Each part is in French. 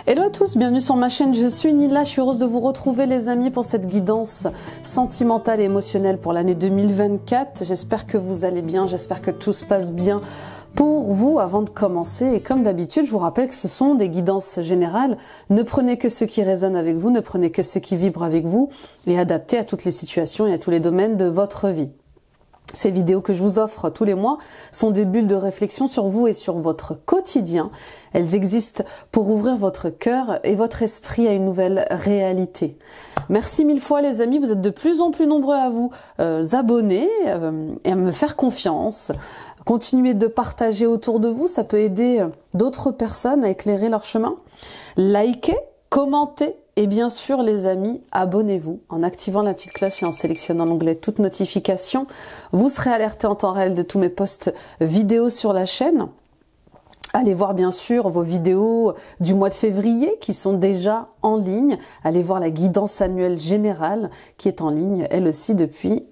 Hello à tous, bienvenue sur ma chaîne, je suis Nila, je suis heureuse de vous retrouver les amis pour cette guidance sentimentale et émotionnelle pour l'année 2024. J'espère que vous allez bien, j'espère que tout se passe bien pour vous avant de commencer. Et comme d'habitude, je vous rappelle que ce sont des guidances générales. Ne prenez que ce qui résonne avec vous, ne prenez que ce qui vibre avec vous et adaptez à toutes les situations et à tous les domaines de votre vie. Ces vidéos que je vous offre tous les mois sont des bulles de réflexion sur vous et sur votre quotidien. Elles existent pour ouvrir votre cœur et votre esprit à une nouvelle réalité. Merci mille fois les amis, vous êtes de plus en plus nombreux à vous abonner et à me faire confiance. Continuez de partager autour de vous, ça peut aider d'autres personnes à éclairer leur chemin. Likez, commentez. Et bien sûr, les amis, abonnez-vous en activant la petite cloche et en sélectionnant l'onglet toutes notifications. Vous serez alerté en temps réel de tous mes posts vidéo sur la chaîne. Allez voir bien sûr vos vidéos du mois de février qui sont déjà en ligne. Allez voir la guidance annuelle générale qui est en ligne, elle aussi, depuis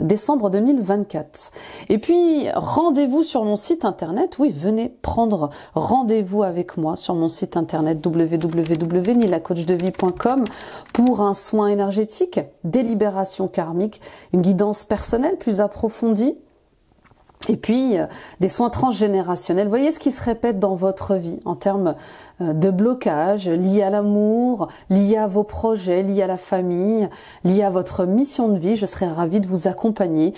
décembre 2024. Et puis, rendez-vous sur mon site internet. Oui, venez prendre rendez-vous avec moi sur mon site internet www.nilacoachdevie.com pour un soin énergétique, des libérations karmiques, une guidance personnelle plus approfondie. Et puis, des soins transgénérationnels. Voyez ce qui se répète dans votre vie en termes de blocage liés à l'amour, liés à vos projets, liés à la famille, liés à votre mission de vie. Je serais ravie de vous accompagner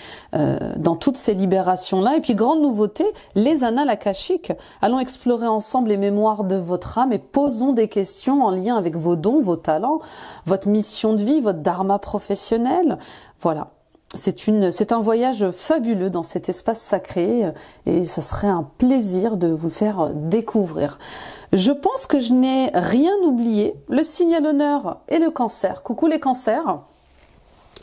dans toutes ces libérations-là. Et puis, grande nouveauté, les annales akashiques. Allons explorer ensemble les mémoires de votre âme et posons des questions en lien avec vos dons, vos talents, votre mission de vie, votre dharma professionnel. Voilà. C'est un voyage fabuleux dans cet espace sacré et ça serait un plaisir de vous faire découvrir. Je pense que je n'ai rien oublié. Le signe à l'honneur et le cancer. Coucou les cancers.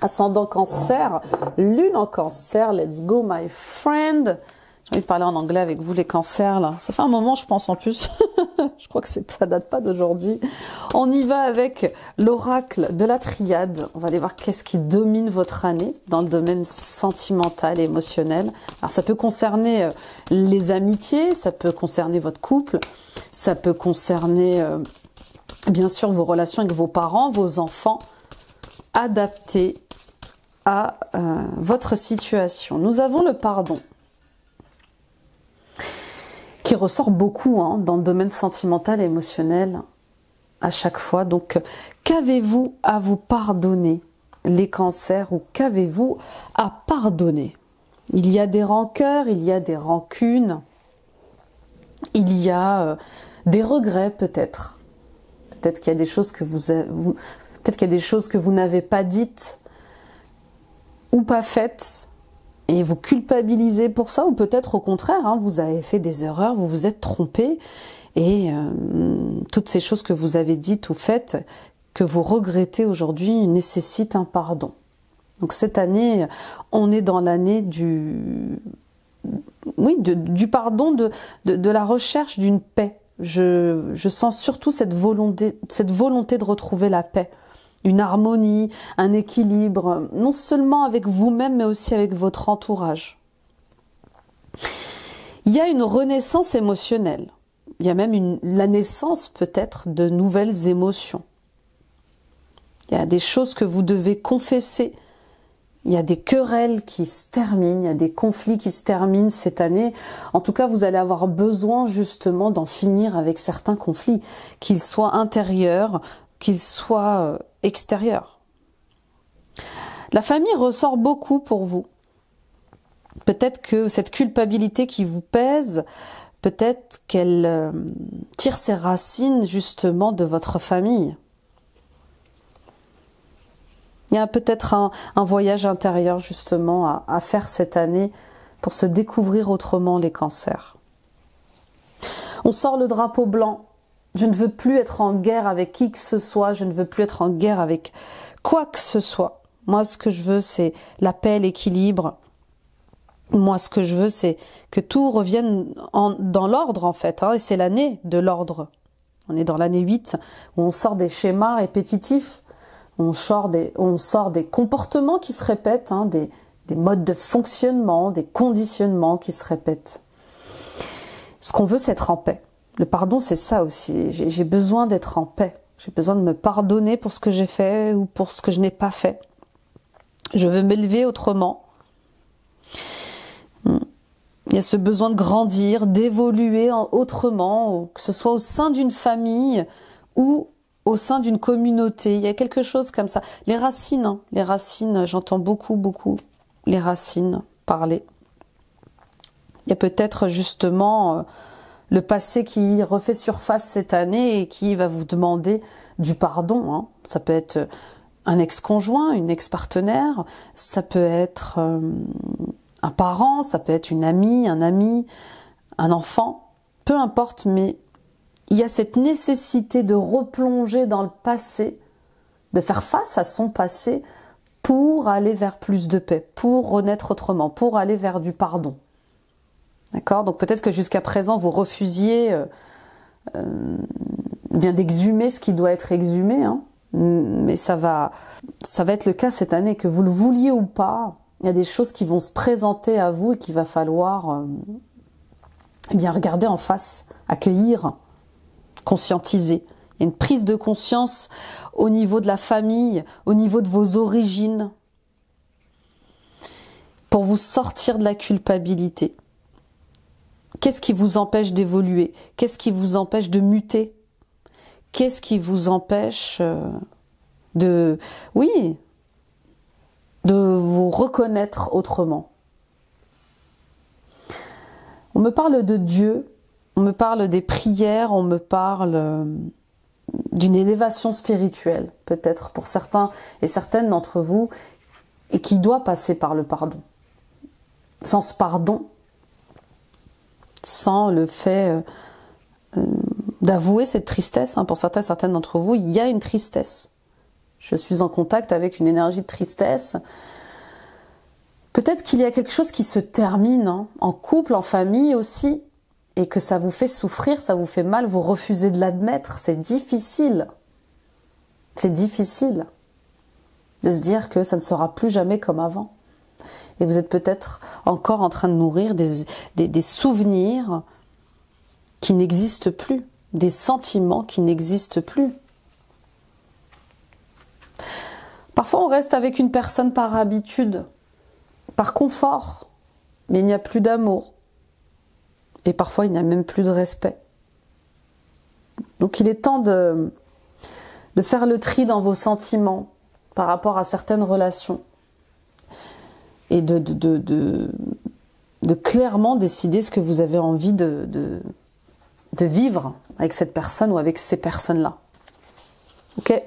Ascendant cancer, lune en cancer. Let's go my friend. J'ai envie de parler en anglais avec vous les cancers là. Ça fait un moment je pense en plus. Je crois que ça date pas d'aujourd'hui. On y va avec l'oracle de la triade. On va aller voir qu'est-ce qui domine votre année dans le domaine sentimental et émotionnel. Alors ça peut concerner les amitiés, ça peut concerner votre couple, ça peut concerner bien sûr vos relations avec vos parents, vos enfants. Adaptés à votre situation. Nous avons le pardon, qui ressort beaucoup dans le domaine sentimental et émotionnel à chaque fois. Donc, qu'avez-vous à vous pardonner, les cancers, ou qu'avez-vous à pardonner? Il y a des rancœurs, il y a des rancunes, il y a des regrets peut-être. Peut-être qu'il y a des choses que peut-être qu'il y a des choses que vous n'avez pas dites ou pas faites. Et vous culpabilisez pour ça, ou peut-être au contraire, vous avez fait des erreurs, vous vous êtes trompé, et toutes ces choses que vous avez dites ou faites, que vous regrettez aujourd'hui, nécessitent un pardon. Donc cette année, on est dans l'année du pardon, de la recherche d'une paix. Je sens surtout cette volonté de retrouver la paix. Une harmonie, un équilibre, non seulement avec vous-même, mais aussi avec votre entourage. Il y a une renaissance émotionnelle. Il y a même la naissance peut-être de nouvelles émotions. Il y a des choses que vous devez confesser. Il y a des querelles qui se terminent, il y a des conflits qui se terminent cette année. En tout cas, vous allez avoir besoin justement d'en finir avec certains conflits, qu'ils soient intérieurs, qu'ils soient extérieurs. La famille ressort beaucoup pour vous. Peut-être que cette culpabilité qui vous pèse, peut-être qu'elle tire ses racines justement de votre famille. Il y a peut-être un voyage intérieur justement à faire cette année pour se découvrir autrement les cancers. On sort le drapeau blanc. Je ne veux plus être en guerre avec qui que ce soit, je ne veux plus être en guerre avec quoi que ce soit. Moi, ce que je veux, c'est la paix, l'équilibre. Moi, ce que je veux, c'est que tout revienne dans l'ordre, en fait. Et c'est l'année de l'ordre. On est dans l'année 8, où on sort des schémas répétitifs, on sort des comportements qui se répètent, des modes de fonctionnement, des conditionnements qui se répètent. Ce qu'on veut, c'est être en paix. Le pardon, c'est ça aussi. J'ai besoin d'être en paix. J'ai besoin de me pardonner pour ce que j'ai fait ou pour ce que je n'ai pas fait. Je veux m'élever autrement. Il y a ce besoin de grandir, d'évoluer autrement, que ce soit au sein d'une famille ou au sein d'une communauté. Il y a quelque chose comme ça. Les racines, j'entends beaucoup les racines parler. Il y a peut-être justement le passé qui refait surface cette année et qui va vous demander du pardon. Hein. Ça peut être un ex-conjoint, une ex-partenaire, ça peut être un parent, ça peut être une amie, un ami, un enfant, peu importe, mais il y a cette nécessité de replonger dans le passé, de faire face à son passé pour aller vers plus de paix, pour renaître autrement, pour aller vers du pardon. D'accord ? Donc peut-être que jusqu'à présent, vous refusiez bien d'exhumer ce qui doit être exhumé, hein, mais ça va être le cas cette année, que vous le vouliez ou pas. Il y a des choses qui vont se présenter à vous et qu'il va falloir bien regarder en face, accueillir, conscientiser. Il y a une prise de conscience au niveau de la famille, au niveau de vos origines, pour vous sortir de la culpabilité. Qu'est-ce qui vous empêche d'évoluer? Qu'est-ce qui vous empêche de muter? Qu'est-ce qui vous empêche de vous reconnaître autrement? On me parle de Dieu, on me parle des prières, on me parle d'une élévation spirituelle, peut-être pour certains et certaines d'entre vous, et qui doit passer par le pardon. Sans ce pardon, sans le fait d'avouer cette tristesse, hein, pour certains et certaines d'entre vous, il y a une tristesse. Je suis en contact avec une énergie de tristesse. Peut-être qu'il y a quelque chose qui se termine, hein, en couple, en famille aussi, et que ça vous fait souffrir, ça vous fait mal, vous refusez de l'admettre, c'est difficile. C'est difficile de se dire que ça ne sera plus jamais comme avant. Et vous êtes peut-être encore en train de nourrir des souvenirs qui n'existent plus, des sentiments qui n'existent plus. Parfois on reste avec une personne par habitude, par confort, mais il n'y a plus d'amour. Et parfois il n'y a même plus de respect. Donc il est temps de faire le tri dans vos sentiments par rapport à certaines relations. Et de clairement décider ce que vous avez envie de vivre avec cette personne ou avec ces personnes-là. Ok ?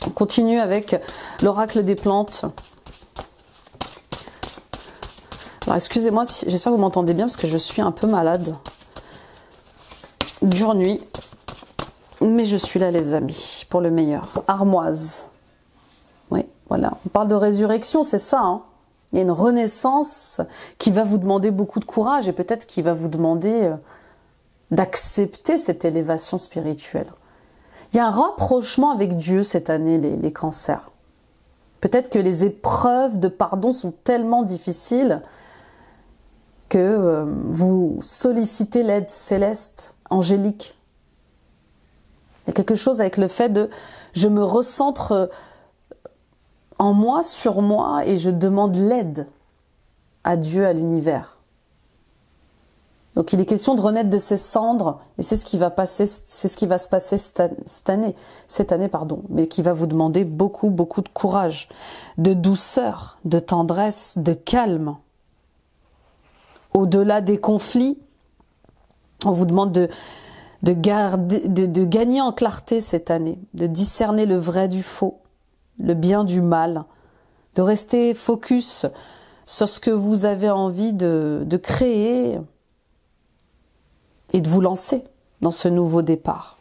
On continue avec l'oracle des plantes. Alors excusez-moi, j'espère que vous m'entendez bien parce que je suis un peu malade. Dure nuit. Mais je suis là les amis, pour le meilleur. Armoise. Oui, voilà. On parle de résurrection, c'est ça, hein. Il y a une renaissance qui va vous demander beaucoup de courage et peut-être qui va vous demander d'accepter cette élévation spirituelle. Il y a un rapprochement avec Dieu cette année, les cancers. Peut-être que les épreuves de pardon sont tellement difficiles que vous sollicitez l'aide céleste, angélique. Il y a quelque chose avec le fait de « je me recentre en moi, sur moi, et je demande l'aide à Dieu, à l'univers. » Donc il est question de renaître de ses cendres, et c'est ce qui va se passer cette année, mais qui va vous demander beaucoup de courage, de douceur, de tendresse, de calme. Au-delà des conflits, on vous demande de gagner en clarté cette année, de discerner le vrai du faux, le bien du mal, de rester focus sur ce que vous avez envie de créer et de vous lancer dans ce nouveau départ.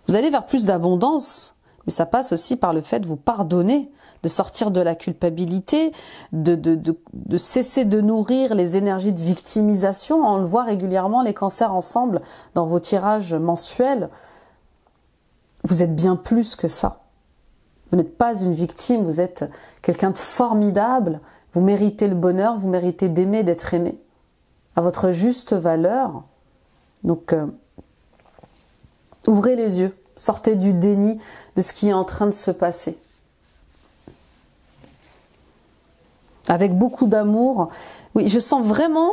Vous allez vers plus d'abondance, mais ça passe aussi par le fait de vous pardonner, de sortir de la culpabilité, de cesser de nourrir les énergies de victimisation. On le voit régulièrement, les cancers ensemble, dans vos tirages mensuels. Vous êtes bien plus que ça. Vous n'êtes pas une victime, vous êtes quelqu'un de formidable. Vous méritez le bonheur, vous méritez d'aimer, d'être aimé. À votre juste valeur, Donc, ouvrez les yeux, sortez du déni de ce qui est en train de se passer. Avec beaucoup d'amour. Oui, je sens vraiment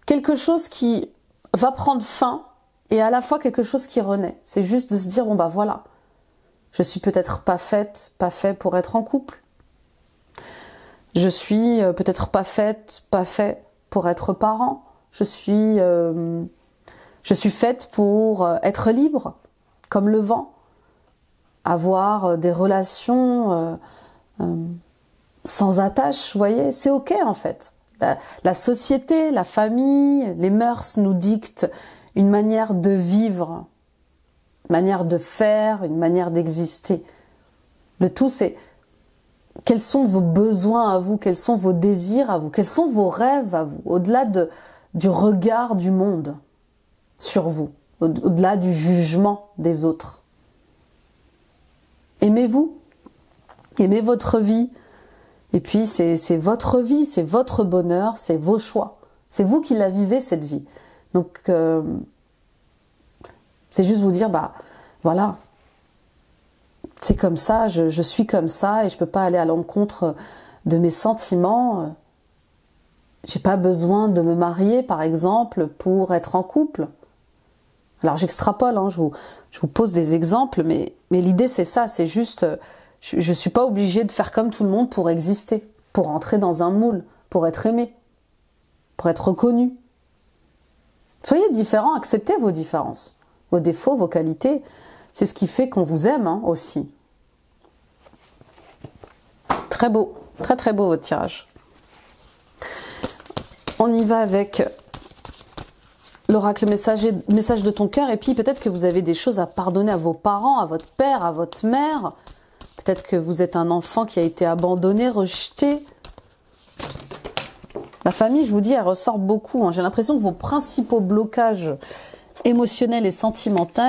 quelque chose qui va prendre fin et à la fois quelque chose qui renaît. C'est juste de se dire, bon bah voilà, je suis peut-être pas faite, pas fait pour être en couple. Je suis peut-être pas faite, pas fait pour être parent. Je suis faite pour être libre, comme le vent. Avoir des relations sans attache, vous voyez, c'est ok en fait. La société, la famille, les mœurs nous dictent une manière de vivre, une manière de faire, une manière d'exister. Le tout, c'est quels sont vos besoins à vous, quels sont vos désirs à vous, quels sont vos rêves à vous, au-delà du regard du monde sur vous, au-delà du jugement des autres. Aimez-vous, aimez votre vie, et puis c'est votre vie, c'est votre bonheur, c'est vos choix. C'est vous qui la vivez cette vie. Donc c'est juste vous dire, bah voilà, c'est comme ça, je suis comme ça et je peux pas aller à l'encontre de mes sentiments. J'ai pas besoin de me marier par exemple pour être en couple. Alors j'extrapole, hein, je vous pose des exemples, mais l'idée c'est ça, c'est juste, je suis pas obligée de faire comme tout le monde pour exister, pour entrer dans un moule, pour être aimé, pour être reconnu. Soyez différents, acceptez vos différences, vos défauts, vos qualités. C'est ce qui fait qu'on vous aime hein, aussi. Très beau, très très beau votre tirage. On y va avec l'oracle message de ton cœur. Et puis peut-être que vous avez des choses à pardonner à vos parents, à votre père, à votre mère. Peut-être que vous êtes un enfant qui a été abandonné, rejeté. La famille, je vous dis, elle ressort beaucoup. Hein. J'ai l'impression que vos principaux blocages émotionnels et sentimentaux,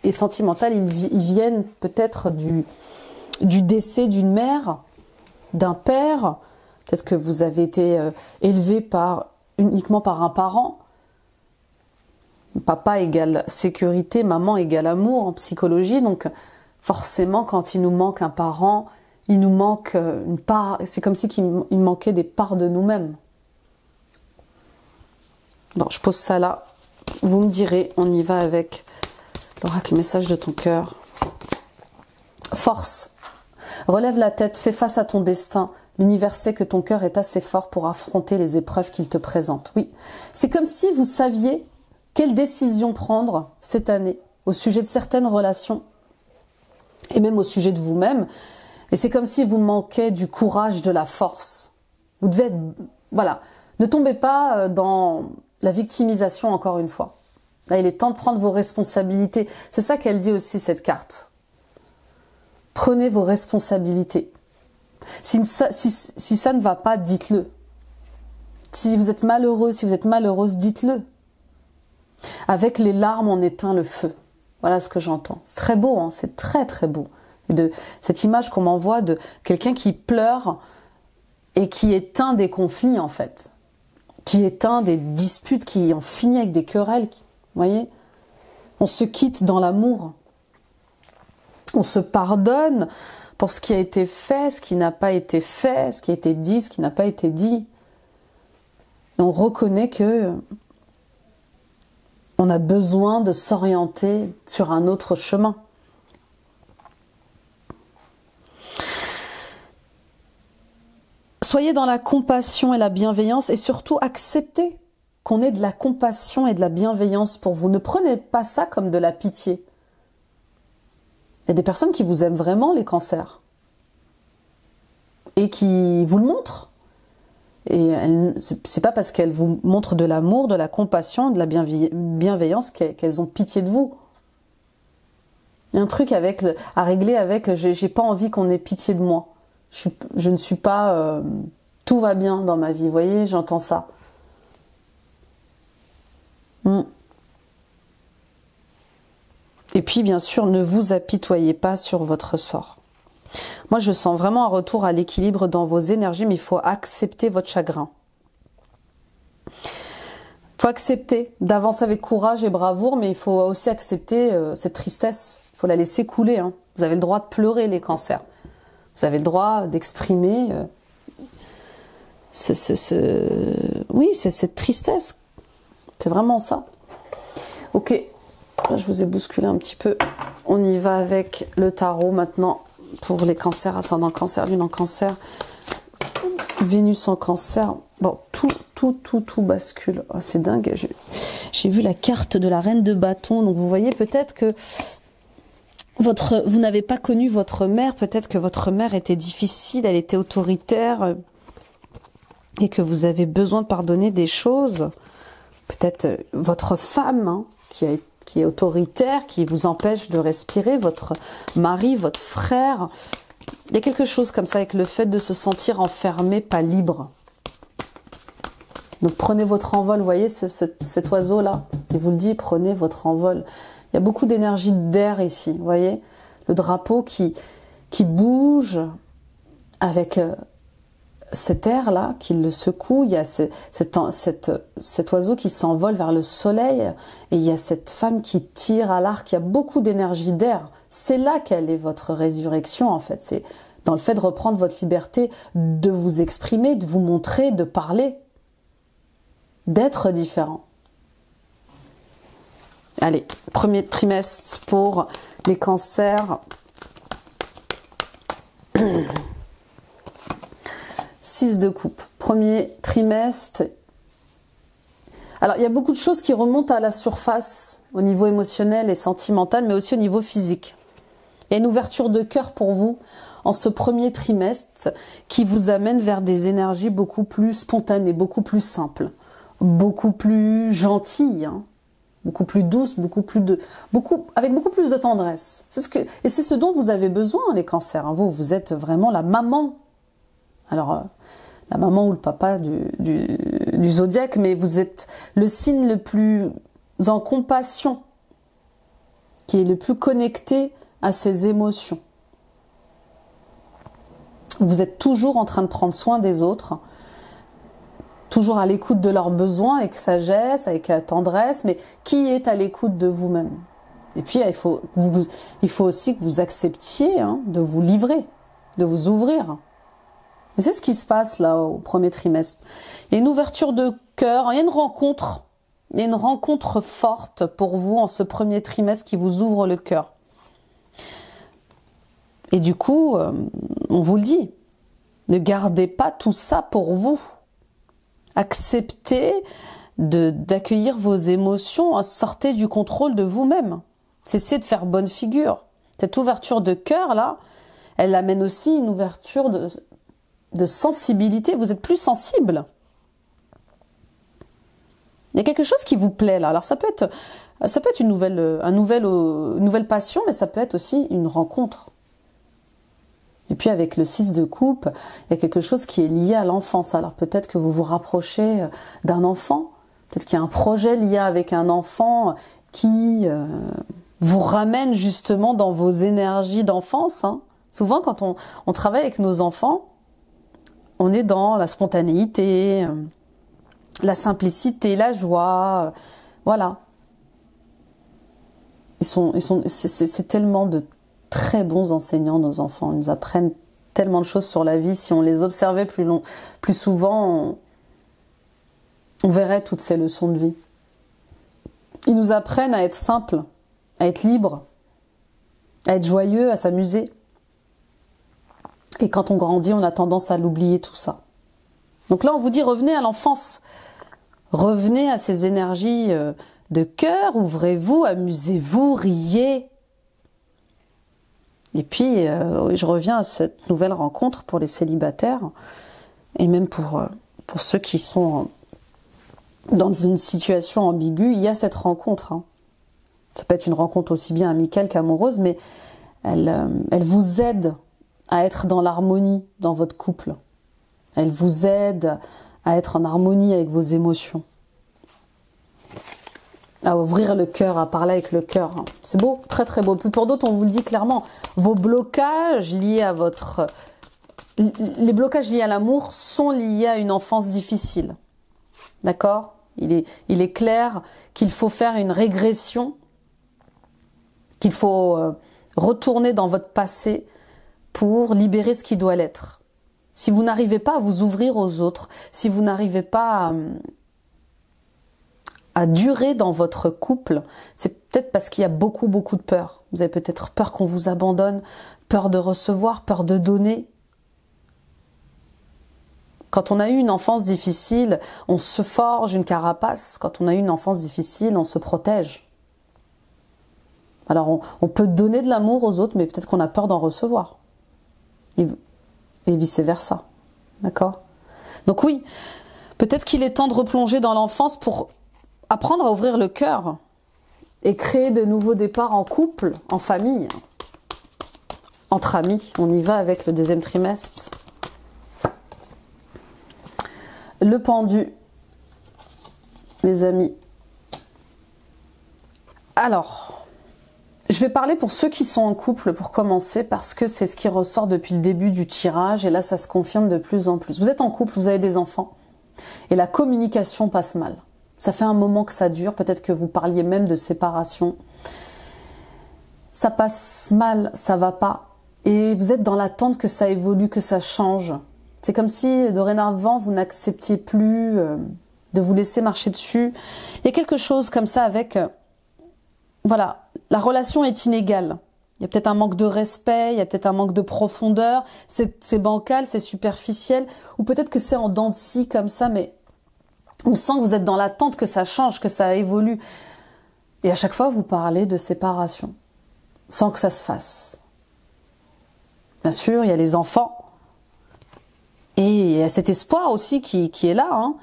ils viennent peut-être du décès d'une mère, d'un père. Peut-être que vous avez été élevé uniquement par un parent. Papa égale sécurité, maman égale amour en psychologie. Donc forcément, quand il nous manque un parent, il nous manque une part. C'est comme si il manquait des parts de nous-mêmes. Bon, je pose ça là. Vous me direz, on y va avec l'oracle message de ton cœur. Force. Relève la tête, fais face à ton destin. L'univers sait que ton cœur est assez fort pour affronter les épreuves qu'il te présente. Oui, c'est comme si vous saviez quelle décision prendre cette année au sujet de certaines relations et même au sujet de vous-même. Et c'est comme si vous manquiez du courage, de la force. Vous devez être... Voilà. Ne tombez pas dans la victimisation encore une fois. Là, il est temps de prendre vos responsabilités. C'est ça qu'elle dit aussi, cette carte. Prenez vos responsabilités. Si ça ne va pas, dites-le. Si vous êtes malheureux, si vous êtes malheureuse, dites-le. Avec les larmes, on éteint le feu. Voilà ce que j'entends. C'est très beau, hein, c'est très très beau. Et de cette image qu'on m'envoie de quelqu'un qui pleure et qui éteint des conflits en fait. Qui éteint des disputes, qui en finit avec des querelles. Vous voyez? On se quitte dans l'amour. On se pardonne pour ce qui a été fait, ce qui n'a pas été fait, ce qui a été dit, ce qui n'a pas été dit. Et on reconnaît que on a besoin de s'orienter sur un autre chemin. Soyez dans la compassion et la bienveillance et surtout acceptez qu'on ait de la compassion et de la bienveillance pour vous. Ne prenez pas ça comme de la pitié. Il y a des personnes qui vous aiment vraiment, les cancers, et qui vous le montrent. Et c'est pas parce qu'elles vous montrent de l'amour, de la compassion, de la bienveillance qu'elles ont pitié de vous. Il y a un truc à régler avec j'ai pas envie qu'on ait pitié de moi. Je ne suis pas... tout va bien dans ma vie, vous voyez, j'entends ça. Et puis, bien sûr, ne vous apitoyez pas sur votre sort. Moi, je sens vraiment un retour à l'équilibre dans vos énergies, mais il faut accepter votre chagrin. Il faut accepter d'avancer avec courage et bravoure, mais il faut aussi accepter cette tristesse. Il faut la laisser couler. Hein. Vous avez le droit de pleurer, les cancers. Vous avez le droit d'exprimer oui, c'est cette tristesse. C'est vraiment ça. Ok, là, je vous ai bousculé un petit peu. On y va avec le tarot maintenant pour les cancers, ascendant cancer, lune en cancer, Vénus en cancer. Bon, tout bascule. Oh, c'est dingue. J'ai vu la carte de la reine de bâton. Donc vous voyez peut-être que vous n'avez pas connu votre mère. Peut-être que votre mère était difficile, elle était autoritaire et que vous avez besoin de pardonner des choses. Peut-être votre femme hein, qui est autoritaire, qui vous empêche de respirer, votre mari, votre frère. Il y a quelque chose comme ça avec le fait de se sentir enfermé, pas libre. Donc prenez votre envol, vous voyez cet oiseau-là, il vous le dit, prenez votre envol. Il y a beaucoup d'énergie d'air ici, vous voyez, le drapeau qui bouge avec cet air-là qui le secoue, il y a cet oiseau qui s'envole vers le soleil, et il y a cette femme qui tire à l'arc, il y a beaucoup d'énergie d'air. C'est là qu'elle est votre résurrection en fait, c'est dans le fait de reprendre votre liberté, de vous exprimer, de vous montrer, de parler, d'être différent. Allez, premier trimestre pour les cancers. 6 de coupe. Premier trimestre. Alors, il y a beaucoup de choses qui remontent à la surface au niveau émotionnel et sentimental, mais aussi au niveau physique. Il y a une ouverture de cœur pour vous en ce premier trimestre qui vous amène vers des énergies beaucoup plus spontanées, beaucoup plus simples, beaucoup plus gentilles, hein, beaucoup plus douces, avec beaucoup plus de tendresse. Et c'est ce dont vous avez besoin, les cancers. Hein. Vous êtes vraiment la maman. Alors, la maman ou le papa du zodiaque, mais vous êtes le signe le plus en compassion, qui est le plus connecté à ses émotions. Vous êtes toujours en train de prendre soin des autres, toujours à l'écoute de leurs besoins, avec sagesse, avec tendresse, mais qui est à l'écoute de vous-même? Et puis, il faut aussi que vous acceptiez hein, de vous livrer, de vous ouvrir. Et c'est ce qui se passe là au premier trimestre. Il y a une ouverture de cœur, il y a une rencontre forte pour vous en ce premier trimestre qui vous ouvre le cœur. Et du coup, on vous le dit, ne gardez pas tout ça pour vous. Acceptez d'accueillir vos émotions, sortez du contrôle de vous-même. Cessez de faire bonne figure. Cette ouverture de cœur là, elle amène aussi une ouverture de sensibilité, vous êtes plus sensible. Il y a quelque chose qui vous plaît là. Alors ça peut être une nouvelle passion, mais ça peut être aussi une rencontre. Et puis avec le 6 de coupe, il y a quelque chose qui est lié à l'enfance. Alors peut-être que vous vous rapprochez d'un enfant, peut-être qu'il y a un projet lié avec un enfant qui vous ramène justement dans vos énergies d'enfance. Hein. Souvent quand on travaille avec nos enfants, on est dans la spontanéité, la simplicité, la joie, voilà. C'est tellement de très bons enseignants, nos enfants. Ils nous apprennent tellement de choses sur la vie. Si on les observait plus souvent, on verrait toutes ces leçons de vie. Ils nous apprennent à être simples, à être libres, à être joyeux, à s'amuser. Et quand on grandit, on a tendance à l'oublier tout ça. Donc là, on vous dit, revenez à l'enfance. Revenez à ces énergies de cœur, ouvrez-vous, amusez-vous, riez. Et puis, je reviens à cette nouvelle rencontre pour les célibataires, et même pour ceux qui sont dans une situation ambiguë, il y a cette rencontre. Hein. Ça peut être une rencontre aussi bien amicale qu'amoureuse, mais elle vous aide à être dans l'harmonie dans votre couple. Elle vous aide à être en harmonie avec vos émotions. À ouvrir le cœur, à parler avec le cœur. C'est beau, très très beau. Puis pour d'autres, on vous le dit clairement, vos blocages liés à les blocages liés à l'amour sont liés à une enfance difficile. D'accord ? Il est clair qu'il faut faire une régression, qu'il faut retourner dans votre passé pour libérer ce qui doit l'être. Si vous n'arrivez pas à vous ouvrir aux autres, si vous n'arrivez pas à durer dans votre couple, c'est peut-être parce qu'il y a beaucoup de peur. Vous avez peut-être peur qu'on vous abandonne, peur de recevoir, peur de donner. Quand on a eu une enfance difficile, on se forge une carapace. Quand on a eu une enfance difficile, on se protège. Alors on peut donner de l'amour aux autres, mais peut-être qu'on a peur d'en recevoir. Et vice-versa. D'accord? Donc oui, peut-être qu'il est temps de replonger dans l'enfance pour apprendre à ouvrir le cœur et créer de nouveaux départs en couple, en famille, entre amis. On y va avec le deuxième trimestre. Le pendu, les amis. Alors, je vais parler pour ceux qui sont en couple pour commencer, parce que c'est ce qui ressort depuis le début du tirage, et là ça se confirme de plus en plus. Vous êtes en couple, vous avez des enfants, et la communication passe mal. Ça fait un moment que ça dure, peut-être que vous parliez même de séparation. Ça passe mal, ça va pas, et vous êtes dans l'attente que ça évolue, que ça change. C'est comme si dorénavant vous n'acceptiez plus de vous laisser marcher dessus. Il y a quelque chose comme ça avec... voilà, la relation est inégale. Il y a peut-être un manque de respect, il y a peut-être un manque de profondeur. C'est bancal, c'est superficiel. Ou peut-être que c'est en dents de scie comme ça, mais on sent que vous êtes dans l'attente que ça change, que ça évolue. Et à chaque fois, vous parlez de séparation, sans que ça se fasse. Bien sûr, il y a les enfants. Et il y a cet espoir aussi qui est là, hein,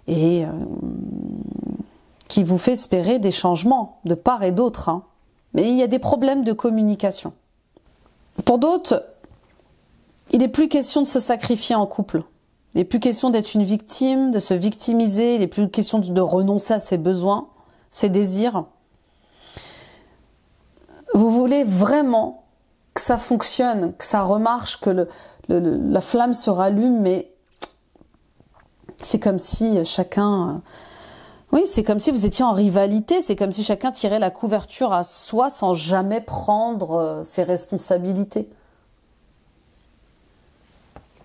et qui vous fait espérer des changements de part et d'autre. Hein. Mais il y a des problèmes de communication. Pour d'autres, il n'est plus question de se sacrifier en couple. Il n'est plus question d'être une victime, de se victimiser. Il n'est plus question de renoncer à ses besoins, ses désirs. Vous voulez vraiment que ça fonctionne, que ça remarche, que la flamme se rallume, mais c'est comme si chacun... oui, c'est comme si vous étiez en rivalité, c'est comme si chacun tirait la couverture à soi sans jamais prendre ses responsabilités.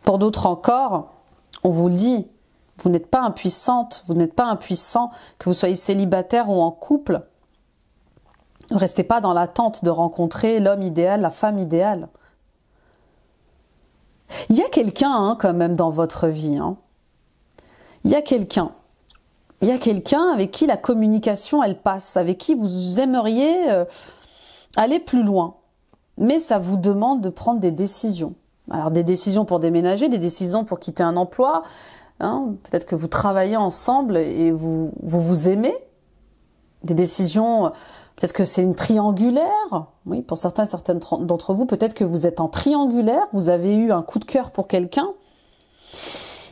Pour d'autres encore, on vous le dit, vous n'êtes pas impuissante, vous n'êtes pas impuissant, que vous soyez célibataire ou en couple. Ne restez pas dans l'attente de rencontrer l'homme idéal, la femme idéale. Il y a quelqu'un hein, quand même dans votre vie. Hein. Il y a quelqu'un. Il y a quelqu'un avec qui la communication, elle passe, avec qui vous aimeriez aller plus loin. Mais ça vous demande de prendre des décisions. Alors des décisions pour déménager, des décisions pour quitter un emploi. Hein. Peut-être que vous travaillez ensemble et vous aimez. Des décisions... peut-être que c'est une triangulaire. Oui, pour certaines d'entre vous, peut-être que vous êtes en triangulaire, vous avez eu un coup de cœur pour quelqu'un,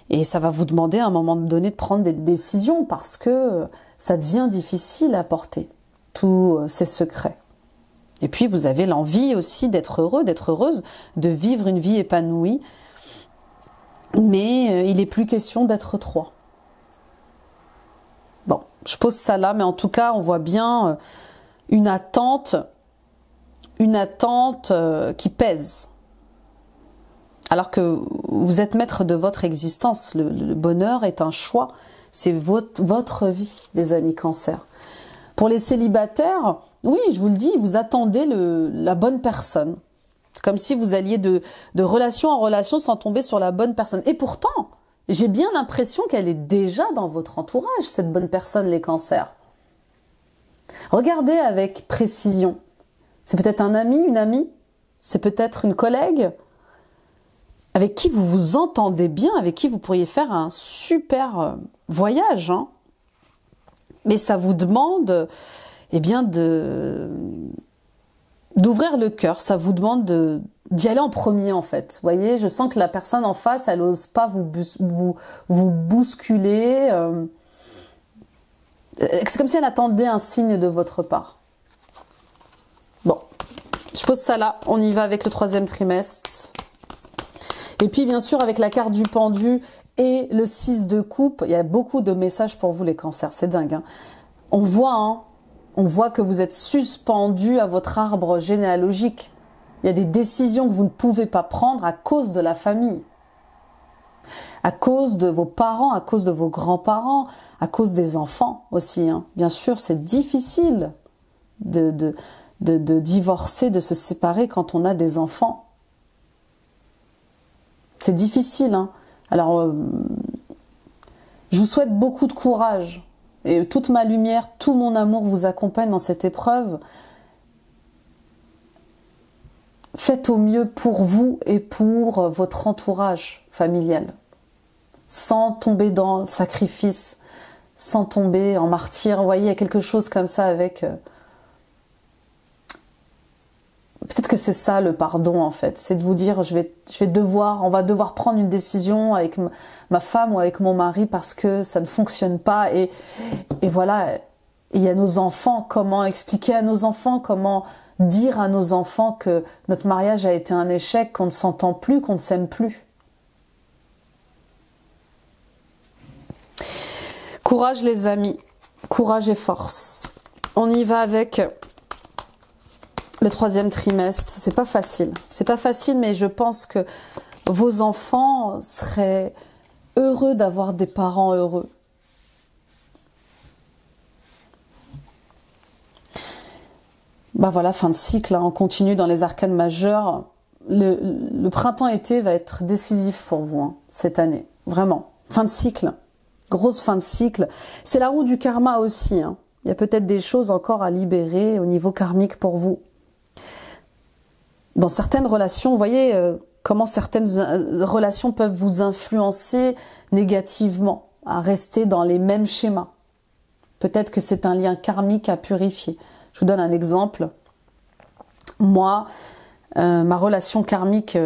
et ça va vous demander à un moment donné de prendre des décisions, parce que ça devient difficile à porter, tous ces secrets. Et puis vous avez l'envie aussi d'être heureux, d'être heureuse, de vivre une vie épanouie, mais il n'est plus question d'être trois. Bon, je pose ça là, mais en tout cas, on voit bien... une attente qui pèse. Alors que vous êtes maître de votre existence. Le bonheur est un choix. C'est votre vie, les amis Cancer. Pour les célibataires, oui, je vous le dis, vous attendez la bonne personne. C'est comme si vous alliez de relation en relation sans tomber sur la bonne personne. Et pourtant, j'ai bien l'impression qu'elle est déjà dans votre entourage, cette bonne personne, les Cancers. Regardez avec précision. C'est peut-être un ami, une amie, c'est peut-être une collègue avec qui vous vous entendez bien, avec qui vous pourriez faire un super voyage. Hein. Mais ça vous demande eh bien, d'ouvrir le cœur, ça vous demande d'y aller en premier en fait. Vous voyez, je sens que la personne en face, elle n'ose pas vous bousculer. C'est comme si elle attendait un signe de votre part. Bon, je pose ça là, on y va avec le troisième trimestre. Et puis bien sûr avec la carte du pendu et le 6 de coupe. Il y a beaucoup de messages pour vous les cancers, c'est dingue. Hein. On voit que vous êtes suspendu à votre arbre généalogique. Il y a des décisions que vous ne pouvez pas prendre à cause de la famille. À cause de vos parents, à cause de vos grands-parents, à cause des enfants aussi. Hein. Bien sûr, c'est difficile de divorcer, de se séparer quand on a des enfants. C'est difficile. Hein. Alors, je vous souhaite beaucoup de courage. Et toute ma lumière, tout mon amour vous accompagne dans cette épreuve. Faites au mieux pour vous et pour votre entourage familial. Sans tomber dans le sacrifice, sans tomber en martyr. Vous voyez, il y a quelque chose comme ça avec... Peut-être que c'est ça le pardon en fait, c'est de vous dire on va devoir prendre une décision avec ma femme ou avec mon mari parce que ça ne fonctionne pas et voilà, il y a nos enfants, comment expliquer à nos enfants, comment dire à nos enfants que notre mariage a été un échec, qu'on ne s'entend plus, qu'on ne s'aime plus. Courage les amis, courage et force. On y va avec le 3e trimestre. C'est pas facile. C'est pas facile, mais je pense que vos enfants seraient heureux d'avoir des parents heureux. Bah voilà, fin de cycle. Hein. On continue dans les arcanes majeures. Le printemps-été va être décisif pour vous hein, cette année. Vraiment. Fin de cycle. Grosse fin de cycle. C'est la roue du karma aussi. Hein. Il y a peut-être des choses encore à libérer au niveau karmique pour vous. Dans certaines relations, vous voyez comment certaines relations peuvent vous influencer négativement, à rester dans les mêmes schémas. Peut-être que c'est un lien karmique à purifier. Je vous donne un exemple. Moi, ma relation karmique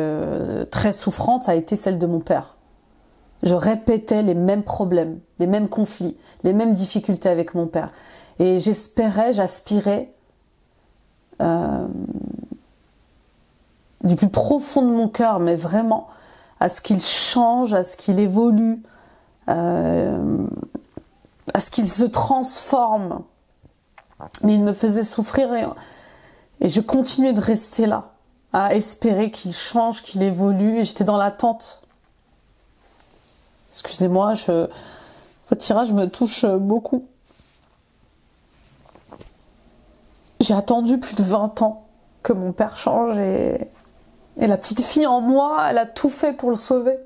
très souffrante a été celle de mon père. Je répétais les mêmes problèmes, les mêmes conflits, les mêmes difficultés avec mon père. Et j'aspirais du plus profond de mon cœur, mais vraiment, à ce qu'il change, à ce qu'il évolue, à ce qu'il se transforme. Mais il me faisait souffrir et je continuais de rester là, à espérer qu'il change, qu'il évolue, et j'étais dans l'attente. Excusez-moi, votre tirage me touche beaucoup. J'ai attendu plus de 20 ans que mon père change et la petite fille en moi, elle a tout fait pour le sauver.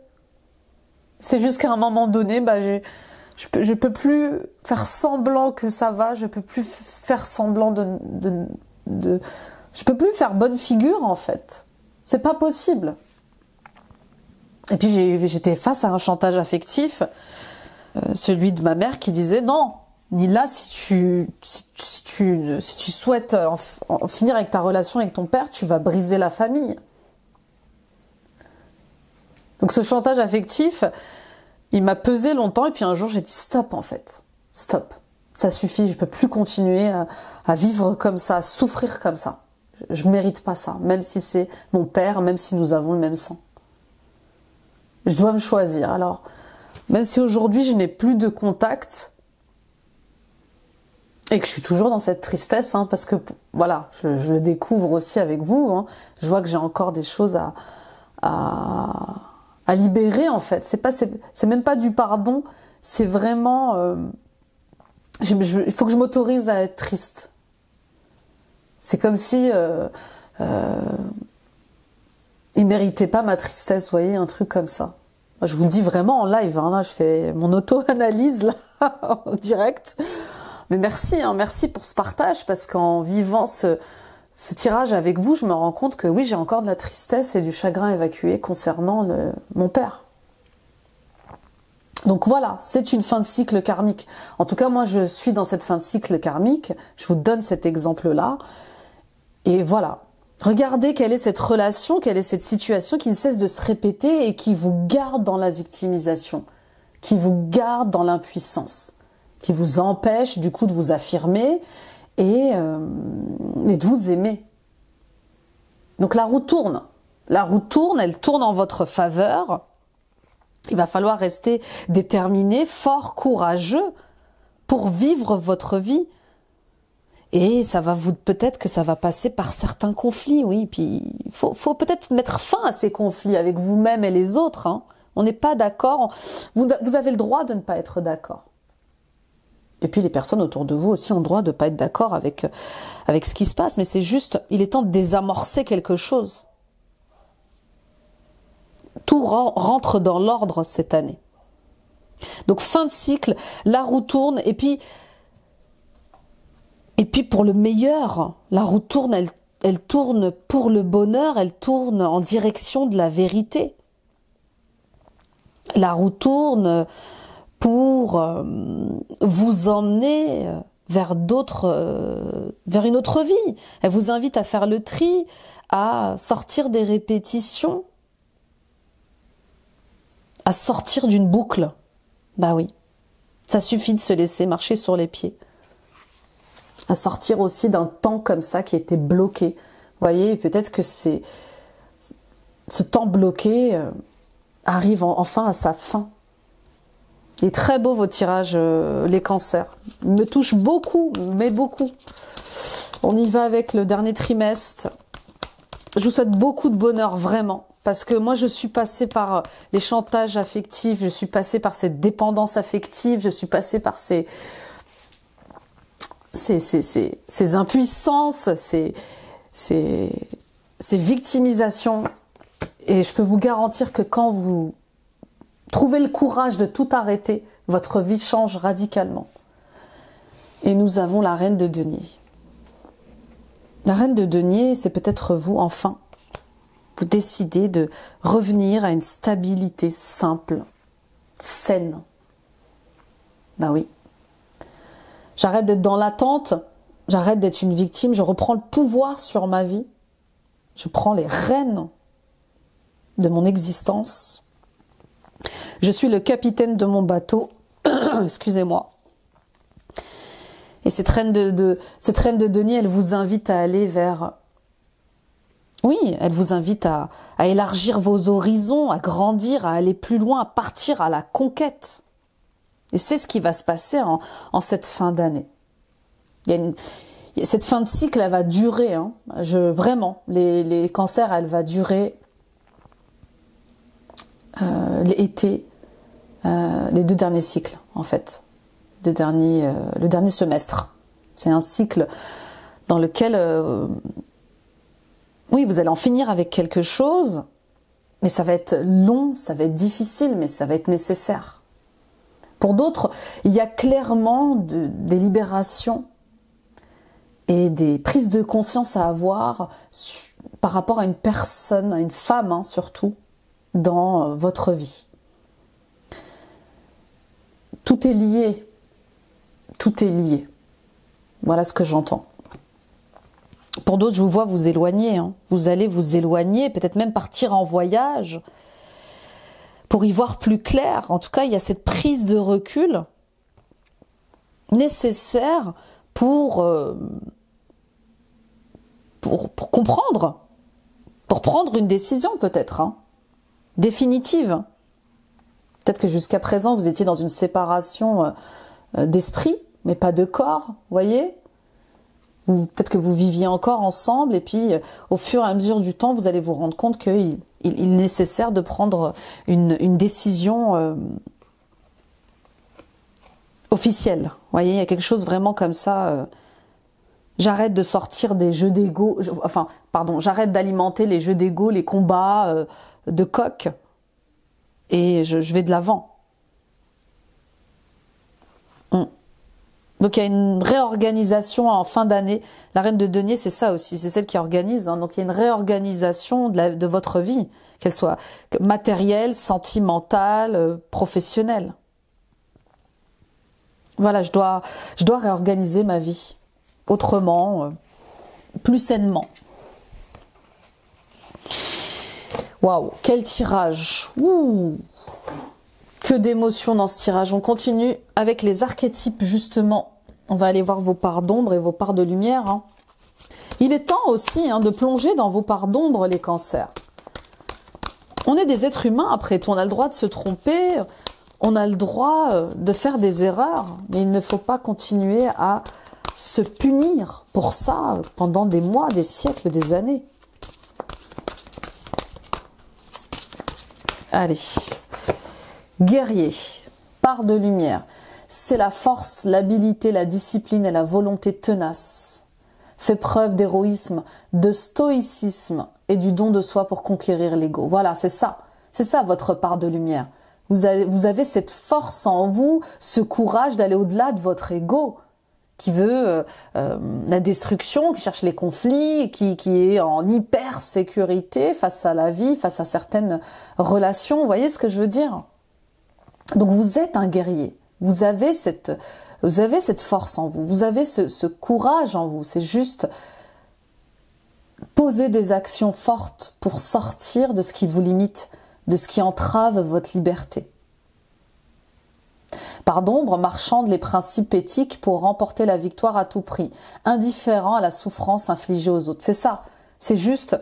C'est juste qu'à un moment donné, je peux plus faire semblant que ça va, je peux plus faire semblant je peux plus faire bonne figure en fait. C'est pas possible. Et puis j'étais face à un chantage affectif, celui de ma mère qui disait non, Nila, si tu souhaites en finir avec ta relation avec ton père, tu vas briser la famille. Donc ce chantage affectif, il m'a pesé longtemps et puis un jour j'ai dit stop en fait, stop, ça suffit, je peux plus continuer à vivre comme ça, à souffrir comme ça. Je mérite pas ça, même si c'est mon père, même si nous avons le même sang. Je dois me choisir. Alors, même si aujourd'hui je n'ai plus de contact et que je suis toujours dans cette tristesse, hein, parce que voilà, je le découvre aussi avec vous. Hein, je vois que j'ai encore des choses à libérer en fait. C'est même pas du pardon. C'est vraiment. Il faut que je m'autorise à être triste. C'est comme si il méritait pas ma tristesse, vous voyez, un truc comme ça. Je vous le dis vraiment en live, hein, là je fais mon auto-analyse là en direct. Mais merci, hein, merci pour ce partage, parce qu'en vivant ce tirage avec vous, je me rends compte que oui, j'ai encore de la tristesse et du chagrin évacué concernant mon père. Donc voilà, c'est une fin de cycle karmique. En tout cas, moi je suis dans cette fin de cycle karmique, je vous donne cet exemple-là. Et voilà. Regardez quelle est cette relation, quelle est cette situation qui ne cesse de se répéter et qui vous garde dans la victimisation, qui vous garde dans l'impuissance, qui vous empêche du coup de vous affirmer et de vous aimer. Donc la roue tourne, elle tourne en votre faveur. Il va falloir rester déterminé, fort, courageux pour vivre votre vie. Et ça va peut-être que ça va passer par certains conflits, oui. Puis il faut peut-être mettre fin à ces conflits avec vous-même et les autres. Hein. On n'est pas d'accord. Vous avez le droit de ne pas être d'accord. Et puis les personnes autour de vous aussi ont le droit de ne pas être d'accord avec ce qui se passe. Mais c'est juste, il est temps de désamorcer quelque chose. Tout rentre dans l'ordre cette année. Donc fin de cycle, la roue tourne et puis pour le meilleur, la roue tourne, elle tourne pour le bonheur, elle tourne en direction de la vérité. La roue tourne pour vous emmener vers une autre vie. Elle vous invite à faire le tri, à sortir des répétitions, à sortir d'une boucle. Bah oui, ça suffit de se laisser marcher sur les pieds. À sortir aussi d'un temps comme ça qui était bloqué. Vous voyez, peut-être que ce temps bloqué arrive enfin à sa fin. Il est très beau vos tirages, les cancers. Ils me touchent beaucoup, mais beaucoup. On y va avec le dernier trimestre. Je vous souhaite beaucoup de bonheur, vraiment. Parce que moi, je suis passée par les chantages affectifs, je suis passée par cette dépendance affective, je suis passée par ces impuissances, ces victimisations. Et je peux vous garantir que quand vous trouvez le courage de tout arrêter, votre vie change radicalement. Et nous avons la reine de denier. La reine de denier, c'est peut-être vous, enfin. Vous décidez de revenir à une stabilité simple, saine. Ben oui. J'arrête d'être dans l'attente, j'arrête d'être une victime, je reprends le pouvoir sur ma vie. Je prends les rênes de mon existence. Je suis le capitaine de mon bateau. Excusez-moi. Et cette reine de denier, elle vous invite à aller vers... Oui, elle vous invite à élargir vos horizons, à grandir, à aller plus loin, à partir à la conquête. Et c'est ce qui va se passer en cette fin d'année. Cette fin de cycle, elle va durer. Hein. Vraiment, les cancers, elle va durer l'été, les 2 derniers cycles, en fait. Le dernier semestre. C'est un cycle dans lequel... oui, vous allez en finir avec quelque chose, mais ça va être long, ça va être difficile, mais ça va être nécessaire. Pour d'autres, il y a clairement des libérations et des prises de conscience à avoir par rapport à une personne, à une femme hein, surtout, dans votre vie. Tout est lié. Tout est lié. Voilà ce que j'entends. Pour d'autres, je vous vois vous éloigner. Hein. Vous allez vous éloigner, peut-être même partir en voyage pour y voir plus clair. En tout cas, il y a cette prise de recul nécessaire pour comprendre, pour prendre une décision peut-être, hein, définitive. Peut-être que jusqu'à présent, vous étiez dans une séparation d'esprit, mais pas de corps, vous voyez ? Peut-être que vous viviez encore ensemble et puis au fur et à mesure du temps, vous allez vous rendre compte qu'il est nécessaire de prendre une décision officielle. Vous voyez, il y a quelque chose vraiment comme ça. J'arrête de sortir des jeux d'ego, j'arrête d'alimenter les jeux d'ego, les combats de coq et je vais de l'avant. Donc il y a une réorganisation en fin d'année. La reine de denier, c'est ça aussi, c'est celle qui organise. Hein. Donc il y a une réorganisation de votre vie, qu'elle soit matérielle, sentimentale, professionnelle. Voilà, je dois réorganiser ma vie autrement, plus sainement. Waouh, quel tirage! Ouh. Que d'émotions dans ce tirage. On continue avec les archétypes, justement. On va aller voir vos parts d'ombre et vos parts de lumière. Hein. Il est temps aussi hein, de plonger dans vos parts d'ombre, les cancers. On est des êtres humains, après tout, on a le droit de se tromper, on a le droit de faire des erreurs, mais il ne faut pas continuer à se punir pour ça pendant des mois, des siècles, des années. Allez, guerrier, part de lumière, c'est la force, l'habilité, la discipline et la volonté tenace. Fait preuve d'héroïsme, de stoïcisme et du don de soi pour conquérir l'ego. Voilà, c'est ça votre part de lumière. Vous avez cette force en vous, ce courage d'aller au-delà de votre ego, qui veut la destruction, qui cherche les conflits, qui est en hyper sécurité face à la vie, face à certaines relations. Vous voyez ce que je veux dire? Donc vous êtes un guerrier. Vous avez cette force en vous. Vous avez ce courage en vous. C'est juste poser des actions fortes pour sortir de ce qui vous limite, de ce qui entrave votre liberté. Par d'ombre, marchande les principes éthiques pour remporter la victoire à tout prix, indifférent à la souffrance infligée aux autres. C'est ça, c'est juste,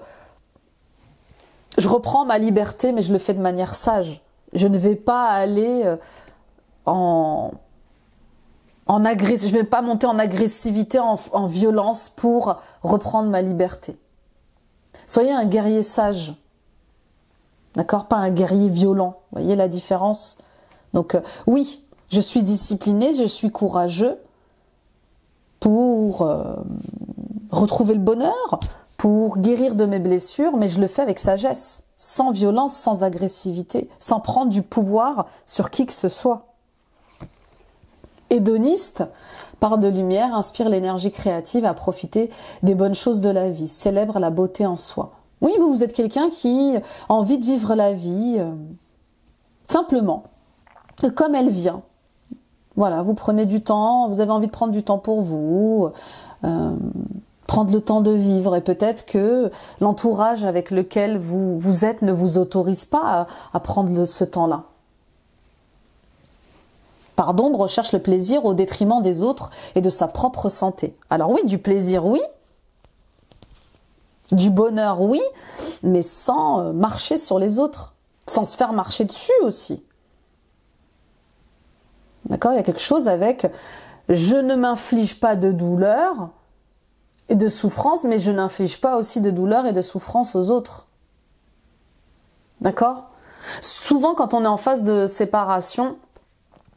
je reprends ma liberté, mais je le fais de manière sage. Je ne vais pas aller je ne vais pas monter en agressivité, en violence pour reprendre ma liberté. Soyez un guerrier sage, d'accord? Pas un guerrier violent. Vous voyez la différence? Donc oui, je suis discipliné, je suis courageux pour retrouver le bonheur, pour guérir de mes blessures, mais je le fais avec sagesse, sans violence, sans agressivité, sans prendre du pouvoir sur qui que ce soit. Hédoniste, part de lumière, inspire l'énergie créative à profiter des bonnes choses de la vie, célèbre la beauté en soi. Oui, vous êtes quelqu'un qui a envie de vivre la vie simplement, comme elle vient. Voilà, vous prenez du temps, vous avez envie de prendre du temps pour vous, prendre le temps de vivre, et peut-être que l'entourage avec lequel vous êtes ne vous autorise pas à prendre ce temps-là. Pardon, on recherche le plaisir au détriment des autres et de sa propre santé. Alors oui, du plaisir, oui. Du bonheur, oui, mais sans marcher sur les autres. Sans se faire marcher dessus aussi. D'accord? Il y a quelque chose avec je ne m'inflige pas de douleur et de souffrance, mais je n'inflige pas aussi de douleur et de souffrance aux autres. D'accord? Souvent, quand on est en phase de séparation,